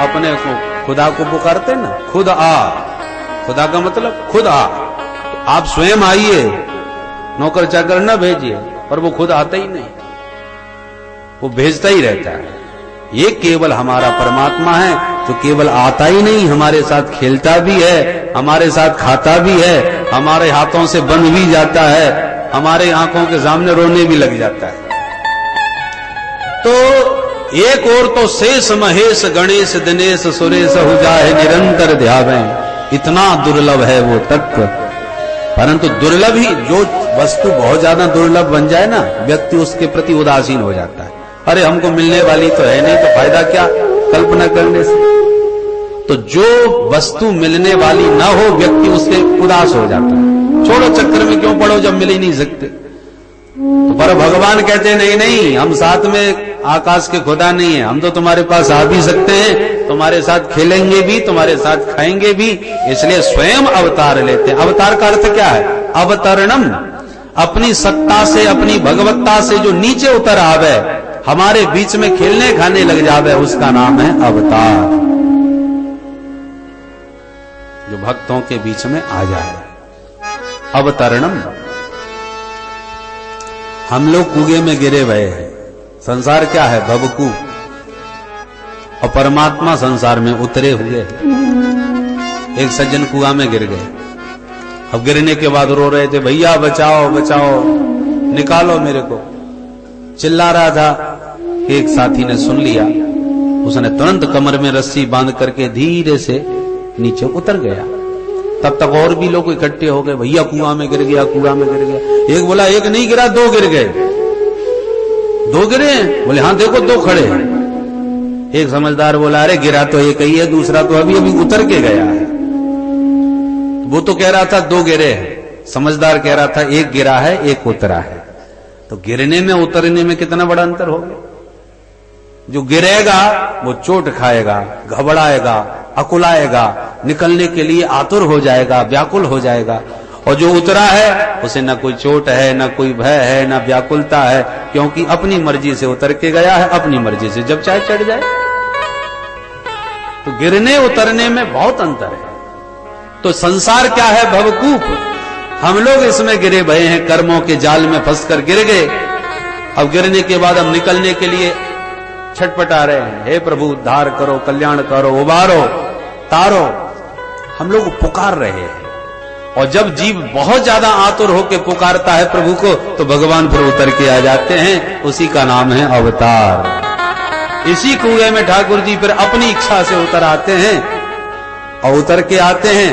अपने को खुदा को पुकारते ना, खुद आ। खुदा का मतलब खुद आ, तो आप स्वयं आइए, नौकर चाकर न भेजिए। पर वो खुद आता ही नहीं, वो भेजता ही रहता है। ये केवल हमारा परमात्मा है जो केवल आता ही नहीं, हमारे साथ खेलता भी है, हमारे साथ खाता भी है, हमारे हाथों से बन भी जाता है, हमारे आंखों के सामने रोने भी लग जाता है। तो एक और तो शेष महेश गणेश दिनेश सुरेश हो जाए निरंतर ध्यावें, इतना दुर्लभ है वो तत्व। परंतु दुर्लभ ही, जो वस्तु बहुत ज्यादा दुर्लभ बन जाए ना, व्यक्ति उसके प्रति उदासीन हो जाता है। अरे हमको मिलने वाली तो है नहीं, तो फायदा क्या कल्पना करने से। तो जो वस्तु मिलने वाली ना हो, व्यक्ति उससे उदास हो जाता है। छोड़ो, चक्कर में क्यों पड़ो जब मिल ही नहीं सकते। तो पर भगवान कहते नहीं नहीं, हम साथ में आकाश के खुदा नहीं है, हम तो तुम्हारे पास आ भी सकते हैं, तुम्हारे साथ खेलेंगे भी, तुम्हारे साथ खाएंगे भी। इसलिए स्वयं अवतार लेते हैं। अवतार का अर्थ क्या है? अवतरणम, अपनी सत्ता से, अपनी भगवत्ता से जो नीचे उतर आवे, हमारे बीच में खेलने खाने लग जावे, उसका नाम है अवतार। जो भक्तों के बीच में आ जाए, अवतरणम। हम लोग कुएं में गिरे हुए हैं। संसार क्या है? भवकू। और परमात्मा संसार में उतरे हुए। एक सज्जन कुआं में गिर गए। अब गिरने के बाद रो रहे थे, भैया बचाओ बचाओ, निकालो मेरे को। चिल्ला रहा था। एक साथी ने सुन लिया, उसने तुरंत कमर में रस्सी बांध करके धीरे से नीचे उतर गया। तब तक और भी लोग इकट्ठे हो गए, भैया कुआं में गिर गया, कुआं में गिर गया। एक बोला एक नहीं गिरा, 2 गिर गए। 2 गिरे? बोले हाँ देखो 2 खड़े हैं। एक समझदार बोला अरे गिरा तो एक ही है, दूसरा तो अभी अभी उतर के गया है। वो तो कह रहा था 2 गिरे हैं, समझदार कह रहा था 1 गिरा है 1 उतरा है। तो गिरने में उतरने में कितना बड़ा अंतर हो गया। जो गिरेगा वो चोट खाएगा, घबराएगा, अकुलाएगा, निकलने के लिए आतुर हो जाएगा, व्याकुल हो जाएगा। और जो उतरा है उसे न कोई चोट है, न कोई भय है, न व्याकुलता है, क्योंकि अपनी मर्जी से उतर के गया है, अपनी मर्जी से जब चाहे चढ़ जाए। तो गिरने उतरने में बहुत अंतर है। तो संसार क्या है? भवकूप। हम लोग इसमें गिरे भये हैं, कर्मों के जाल में फंसकर गिर गए। अब गिरने के बाद हम निकलने के लिए छटपटा रहे हैं, हे प्रभु उद्धार करो, कल्याण करो, उबारो, तारो। हम लोग पुकार रहे हैं। और जब जीव बहुत ज्यादा आतुर होकर पुकारता है प्रभु को, तो भगवान फिर उतर के आ जाते हैं। उसी का नाम है अवतार। इसी कुएं में ठाकुर जी फिर अपनी इच्छा से उतर आते हैं, और उतर के आते हैं,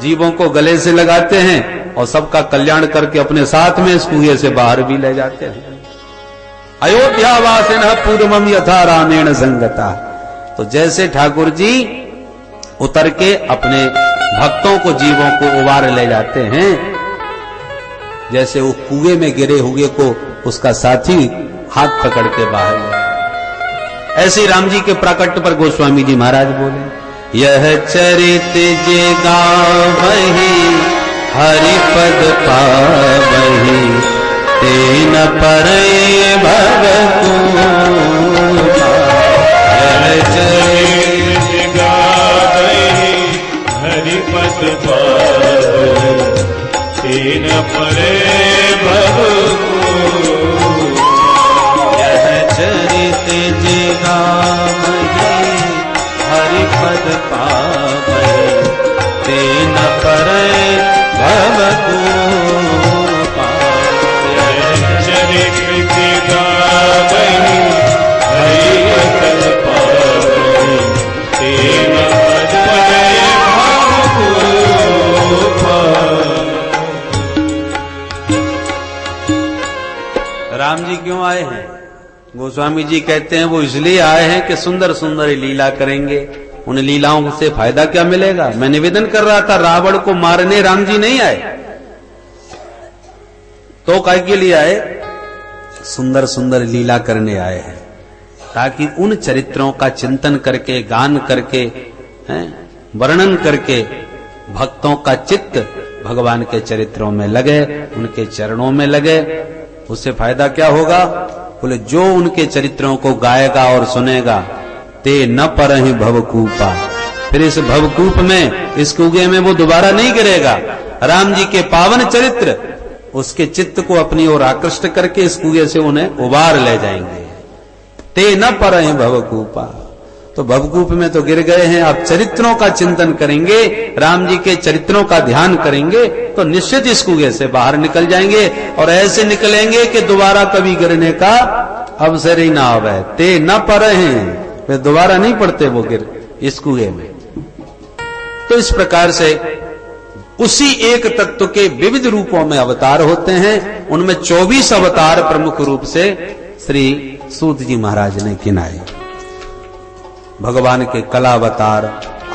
जीवों को गले से लगाते हैं और सबका कल्याण करके अपने साथ में इस कुएं से बाहर भी ले जाते हैं। अयोध्यावासिनः पूर्वम यथा रामेण संगता। तो जैसे ठाकुर जी उतर के अपने भक्तों को, जीवों को उबार ले जाते हैं, जैसे वो कुएं में गिरे हुए को उसका साथी हाथ पकड़ के बाहर ले, ऐसे राम जी के प्राकट्य पर गोस्वामी जी महाराज बोले, यह चरित जे गावहि हरि पद पावहि तेन परय भवकूपा। यह चरित गावहि हरि पद पावहि तेन परय भवकूपा। यह चरित जे गावहि हरि पद पावहि तेन परय भवकूपा। चरित जे गावहि हरि पद पावहि तेन परय भवकूपा। राम जी क्यों आए हैं? गोस्वामी जी कहते हैं वो इसलिए आए हैं कि सुंदर सुंदर लीला करेंगे। उन लीलाओं से फायदा क्या मिलेगा? मैं निवेदन कर रहा था, रावण को मारने राम जी नहीं आए, तो काय के लिए आए? सुंदर सुंदर लीला करने आए हैं, ताकि उन चरित्रों का चिंतन करके, गान करके, वर्णन करके भक्तों का चित्त भगवान के चरित्रों में लगे, उनके चरणों में लगे। उससे फायदा क्या होगा? बोले जो उनके चरित्रों को गाएगा और सुनेगा, ते न परहि भवकूपा। फिर इस भवकूप में, इस कुएं में वो दोबारा नहीं गिरेगा। राम जी के पावन चरित्र उसके चित्त को अपनी ओर आकृष्ट करके इस कुएं से उन्हें उबार ले जाएंगे। ते न परहि भवकूपा। तो भवकूप में तो गिर गए हैं, आप चरित्रों का चिंतन करेंगे, राम जी के चरित्रों का ध्यान करेंगे, तो निश्चित इस कुएं से बाहर निकल जाएंगे। और ऐसे निकलेंगे कि दोबारा कभी गिरने का अवसर ही ना आवे। ते न परहि, वे दोबारा नहीं पड़ते वो गिर इस कुएं में। तो इस प्रकार से उसी एक तत्व के विविध रूपों में अवतार होते हैं। उनमें 24 अवतार प्रमुख रूप से श्री सूत जी महाराज ने गिनाए। भगवान के कलावतार,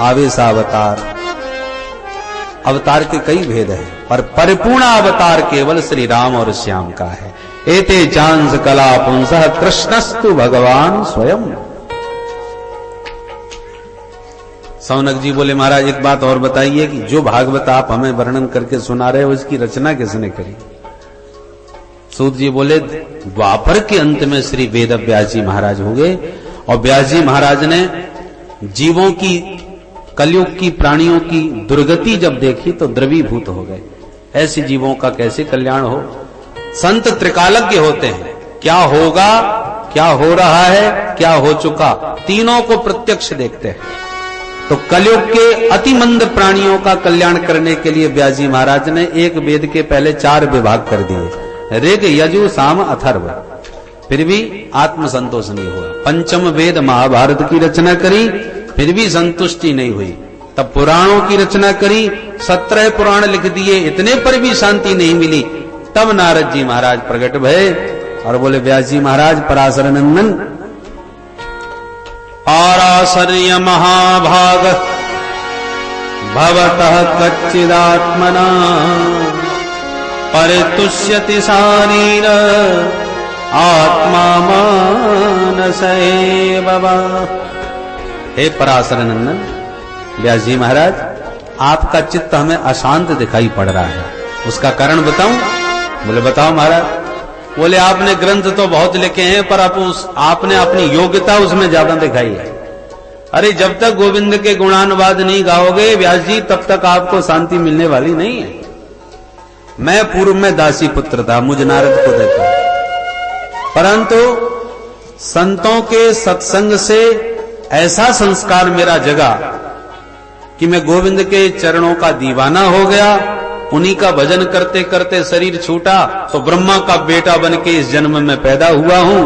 आवेशावतार, अवतार के कई भेद हैं, पर परिपूर्ण अवतार केवल श्री राम और श्याम का है। एते चांस कला पुंसः कृष्णस्तु भगवान स्वयं। सौनक जी बोले, महाराज एक बात और बताइए कि जो भागवत आप हमें वर्णन करके सुना रहे हो, इसकी रचना किसने करी? सूत जी बोले, द्वापर के अंत में श्री वेद व्यास जी महाराज हो गए, और व्यास जी महाराज ने जीवों की, कलयुग की प्राणियों की दुर्गति जब देखी तो द्रवीभूत हो गए। ऐसे जीवों का कैसे कल्याण हो? संत त्रिकालज्ञ होते हैं, क्या होगा, क्या हो रहा है, क्या हो चुका, तीनों को प्रत्यक्ष देखते हैं। तो कलयुग के अति मंद प्राणियों का कल्याण करने के लिए व्यास जी महाराज ने एक वेद के पहले 4 विभाग कर दिए, ऋग, यजु, साम, अथर्व। फिर भी आत्मसंतोष नहीं हुआ। पंचम वेद महाभारत की रचना करी, फिर भी संतुष्टि नहीं हुई। तब पुराणों की रचना करी, 17 पुराण लिख दिए, इतने पर भी शांति नहीं मिली। तब नारद जी महाराज प्रकट भये और बोले, व्यास जी महाराज पराशर नंदन, पाराशर्य महाभाग भवतः कच्चिदात्मना परितुष्यति शारीर आत्मा मानस बाबा। हे पराशर नंदन व्यास जी महाराज, आपका चित्त हमें अशांत दिखाई पड़ रहा है, उसका कारण बताऊं? बोले बताओ महाराज। बोले आपने ग्रंथ तो बहुत लिखे हैं पर आपने अपनी योग्यता उसमें ज्यादा दिखाई है। अरे जब तक गोविंद के गुणानुवाद नहीं गाओगे व्यास जी, तब तक आपको शांति मिलने वाली नहीं है। मैं पूर्व में दासी पुत्र था, मुझ नारद को देखा, परंतु संतों के सत्संग से ऐसा संस्कार मेरा जगा कि मैं गोविंद के चरणों का दीवाना हो गया। उन्हीं का भजन करते करते शरीर छूटा तो ब्रह्मा का बेटा बन के इस जन्म में पैदा हुआ हूं।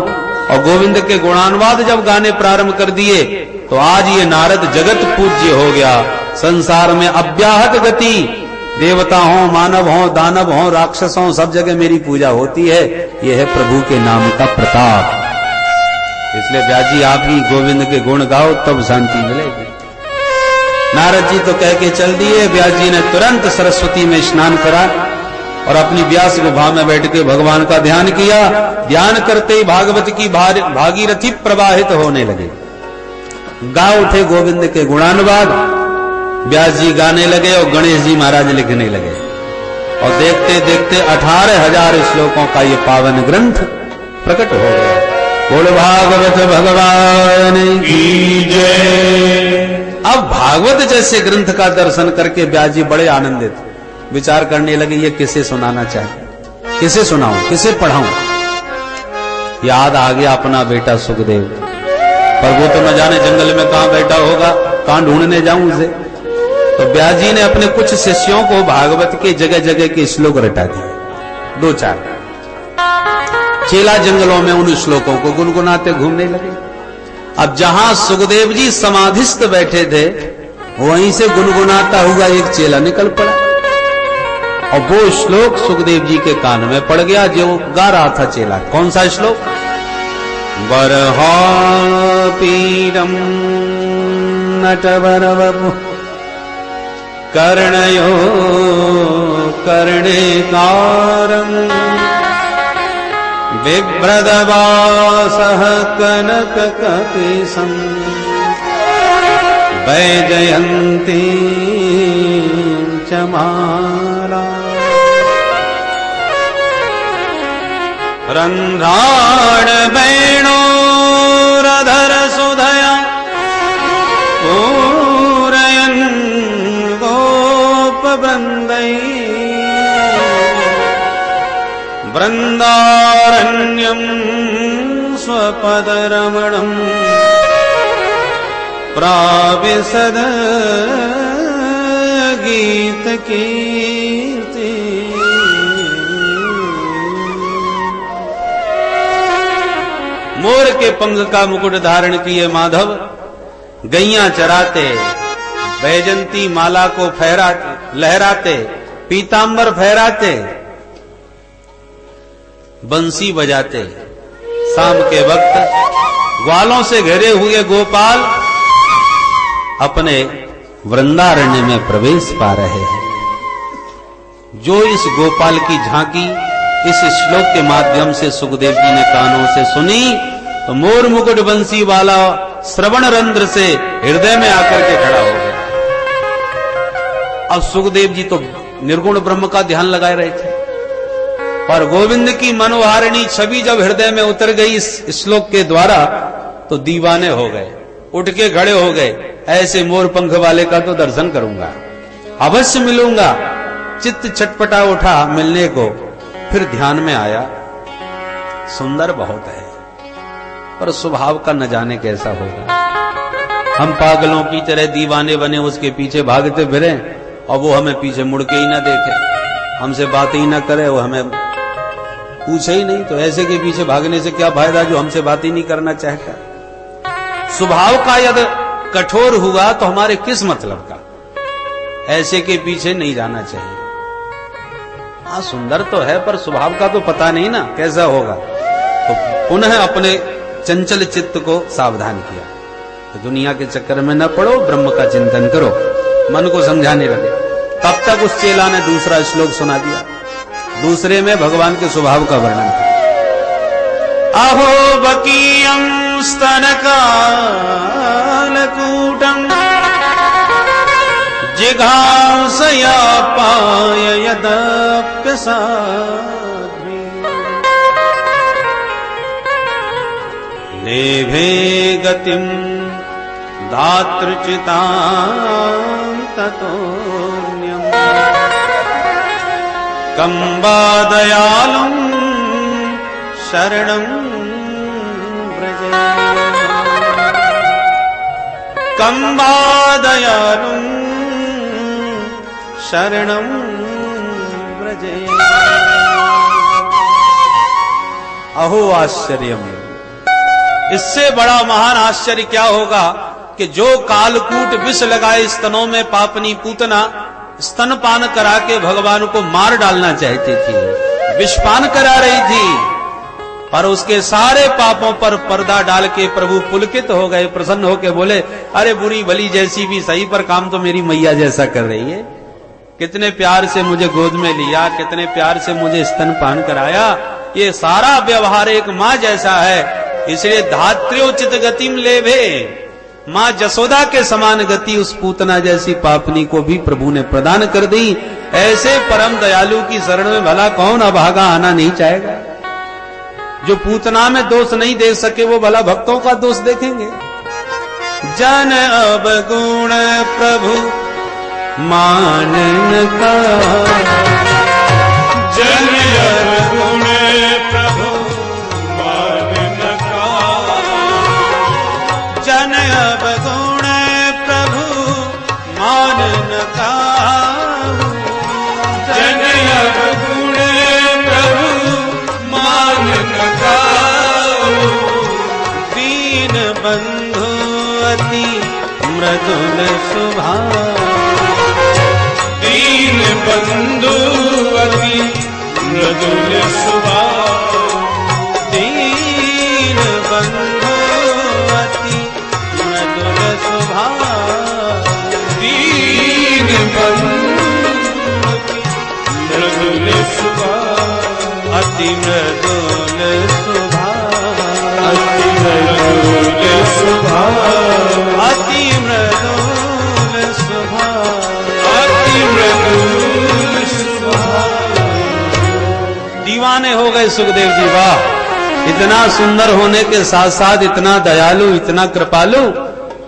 और गोविंद के गुणानुवाद जब गाने प्रारंभ कर दिए तो आज ये नारद जगत पूज्य हो गया। संसार में अव्याहत गति, देवता हो, मानव हो, दानव हो, राक्षस हो, सब जगह मेरी पूजा होती है। यह है प्रभु के नाम का प्रताप। इसलिए व्यास जी आप ही गोविंद के गुण गाओ तब शांति मिलेगी। नारद जी तो कह के चल दिए। व्यास जी ने तुरंत सरस्वती में स्नान करा और अपनी व्यास गुफा में बैठ के भगवान का ध्यान किया। ध्यान करते ही भागवत की भागीरथी प्रवाहित होने लगे। गा उठे गोविंद के गुणानुवाद, व्यास जी गाने लगे और गणेश जी महाराज लिखने लगे। और देखते देखते 18,000 श्लोकों का ये पावन ग्रंथ प्रकट हो गया। बोल भागवत भगवान की जय। अब भागवत जैसे ग्रंथ का दर्शन करके व्यास जी बड़े आनंदित विचार करने लगे, ये किसे सुनाना चाहिए, किसे सुनाऊं, किसे पढ़ाऊं। याद आ गया अपना बेटा सुखदेव, पर वो तो न जाने जंगल में कहां बैठा होगा, कहां ढूंढने जाऊं उसे। तो व्यास जी ने अपने कुछ शिष्यों को भागवत के जगह जगह के श्लोक रटा दिए, 2-4। चेला जंगलों में उन श्लोकों को गुनगुनाते घूमने लगे। अब जहां सुखदेव जी समाधिस्थ बैठे थे वहीं से गुनगुनाता हुआ एक चेला निकल पड़ा और वो श्लोक सुखदेव जी के कान में पड़ गया जो गा रहा था चेला। कौन सा श्लोक? बर्हापीडम नटवरवपु कर्णयो कर्णिकारम् बिभ्रदवासः कनककपिशम् वैजयन्तीं च माला रन्ध्राण वेणोरधर सुधया पूरयन् गोपवृन्दैः वृन्दारण्यम् स्वपदरमणम् प्राविशद गीतकीर्ति। मोर के पंख का मुकुट धारण किए माधव गैया चराते, बैजंती माला को लहराते, पीतांबर फहराते, बंसी बजाते, शाम के वक्त ग्वालों से घिरे हुए गोपाल अपने वृंदारण्य में प्रवेश पा रहे हैं। जो इस गोपाल की झांकी इस श्लोक के माध्यम से सुखदेव जी ने कानों से सुनी तो मोर मुकुट बंसी वाला श्रवण रंध्र से हृदय में आकर के खड़ा हो गया। अब सुखदेव जी तो निर्गुण ब्रह्म का ध्यान लगाए रहे थे और गोविंद की मनोहारिणी छवि जब हृदय में उतर गई इस श्लोक के द्वारा तो दीवाने हो गए, उठ के खड़े हो गए। ऐसे मोर पंख वाले का तो दर्शन करूंगा, अवश्य मिलूंगा। चित्त छटपटा उठा मिलने को। फिर ध्यान में आया सुंदर बहुत है पर स्वभाव का न जाने कैसा होगा। हम पागलों की तरह दीवाने बने उसके पीछे भागते फिरे और वो हमें पीछे मुड़ के ही ना देखे, हमसे बात ही ना करे, वो हमें पूछे ही नहीं। तो ऐसे के पीछे भागने से क्या फायदा जो हमसे बात ही नहीं करना चाहता। स्वभाव का यदि कठोर हुआ तो हमारे किस मतलब का। ऐसे के पीछे नहीं जाना चाहिए। हाँ सुंदर तो है पर स्वभाव का तो पता नहीं ना कैसा होगा। तो पुनः अपने चंचल चित्त को सावधान किया। तो दुनिया के चक्कर में न पड़ो, ब्रह्म का चिंतन करो, मन को समझाने लगे। तब तक उस चेला ने दूसरा श्लोक सुना दिया। दूसरे में भगवान के स्वभाव का वर्णन था। अहो बकीयं स्तनकालकूटम् जिघांसया पाय यदप्यसाध्वी लेभे गतिं धातृचितां ततोऽन्यम् कम्बा दयालुं शरणं व्रजे कम्बा दयालुं शरणं व्रजे। अहो आश्चर्यम्, इससे बड़ा महान आश्चर्य क्या होगा कि जो कालकूट विष लगाए स्तनों में पापनी पूतना स्तनपान करा के भगवान को मार डालना चाहती थी, विषपान करा रही थी, पर उसके सारे पापों पर पर्दा डाल के प्रभु पुलकित हो गए, प्रसन्न होके बोले, अरे बुरी भली जैसी भी सही, पर काम तो मेरी मैया जैसा कर रही है। कितने प्यार से मुझे गोद में लिया, कितने प्यार से मुझे स्तनपान कराया, ये सारा व्यवहार एक माँ जैसा है। इसलिए धात्र्योचित गतिम लेभे, माँ जसोदा के समान गति उस पूतना जैसी पापनी को भी प्रभु ने प्रदान कर दी। ऐसे परम दयालु की शरण में भला कौन अभागा आना नहीं चाहेगा। जो पूतना में दोष नहीं देख सके वो भला भक्तों का दोष देखेंगे। जन अवगुण प्रभु मानन का, जन अवगुण प्रभु मानन का, जन अवगुण प्रभु मानन का, जन अवगुण प्रभु मानन का, दीन बंधु अति मृदुल स्वभाव, दीन बंधु अति मृदुल स्वभाव, दीन बंधु अति मृदुल स्वभाव, दीन बंधु मृदुल स्वभाव, अति मृदुल स्वभाव, अति मृदुल स्वभाव, अति मृदुल स्वभाव, अति मृदुल स्वभाव। दीवाने हो गए सुखदेव जी। वाह, इतना सुंदर होने के साथ साथ इतना दयालु, इतना कृपालु,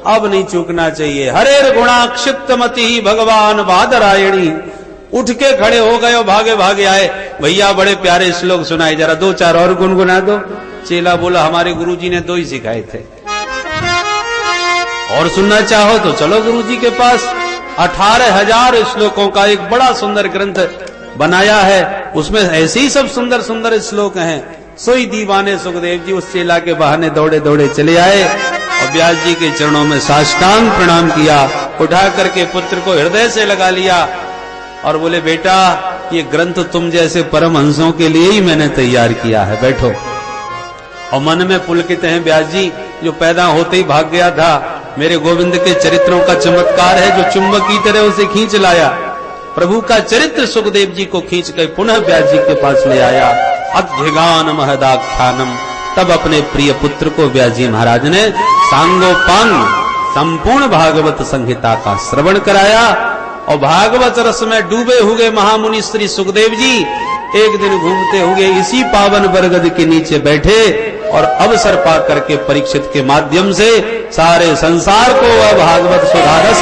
अब नहीं चूकना चाहिए। हरेर गुणाक्षिप्त मति भगवान बादरायणी। उठ के खड़े हो गए और भागे भागे आए, भैया बड़े प्यारे श्लोक सुनाए, जरा दो चार और गुनगुना दो। चेला बोला, हमारे गुरुजी ने 2 ही सिखाए थे, और सुनना चाहो तो चलो गुरुजी के पास। 18,000 श्लोकों का एक बड़ा सुंदर ग्रंथ बनाया है, उसमें ऐसे ही सब सुंदर सुंदर श्लोक हैं। सोई दीवाने सुखदेव जी उस चेला के बहाने दौड़े दौड़े चले आए और व्यास जी के चरणों में साष्टांग प्रणाम किया, उठा करके पुत्र को हृदय से लगा लिया और बोले, बेटा ये ग्रंथ तुम जैसे परमहंसों के लिए ही मैंने तैयार किया है, बैठो। और मन में पुलकित हैं व्यास जी, जो पैदा होते ही भाग गया था, मेरे गोविंद के चरित्रों का चमत्कार है जो चुंबक की तरह उसे खींच लाया। प्रभु का चरित्र सुखदेव जी को खींच कर पुनः व्यास जी के पास ले आया। अध्यगान महदाख्यानम, तब अपने प्रिय पुत्र को व्यास जी महाराज ने सांगोपांग संपूर्ण भागवत संहिता का श्रवण कराया। और भागवत रस में डूबे हुए महामुनि श्री सुखदेव जी एक दिन घूमते हुए इसी पावन बरगद के नीचे बैठे और अवसर पा करके परीक्षित के माध्यम से सारे संसार को भागवत सुधारस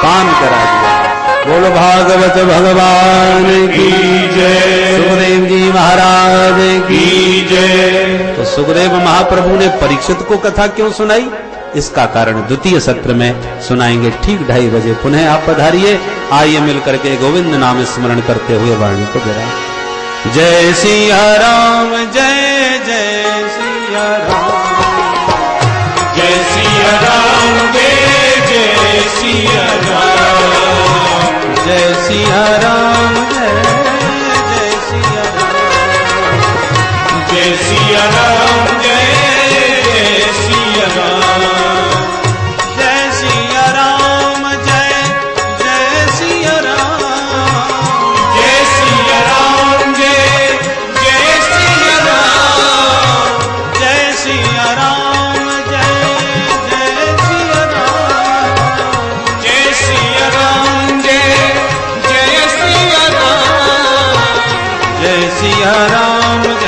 पान करा दिया। बोलो भागवत भगवान की जय, सुखदेव जी महाराज की जय। तो सुखदेव महाप्रभु ने परीक्षित को कथा क्यों सुनाई, इसका कारण द्वितीय सत्र में सुनाएंगे। ठीक 2:30 बजे पुनः आप पधारिए। आइए मिलकर के गोविंद नाम स्मरण करते हुए वाणी को गिरा। जय सिया राम, जय जय सिया राम, जय सिया राम, जय सिया राम, जय सिया राम, जय जय सिया राम, जय सिया राम, जय सिया राम, जय सिया राम, जय जय सिया राम, जय सिया राम, जय सिया राम, जय सिया राम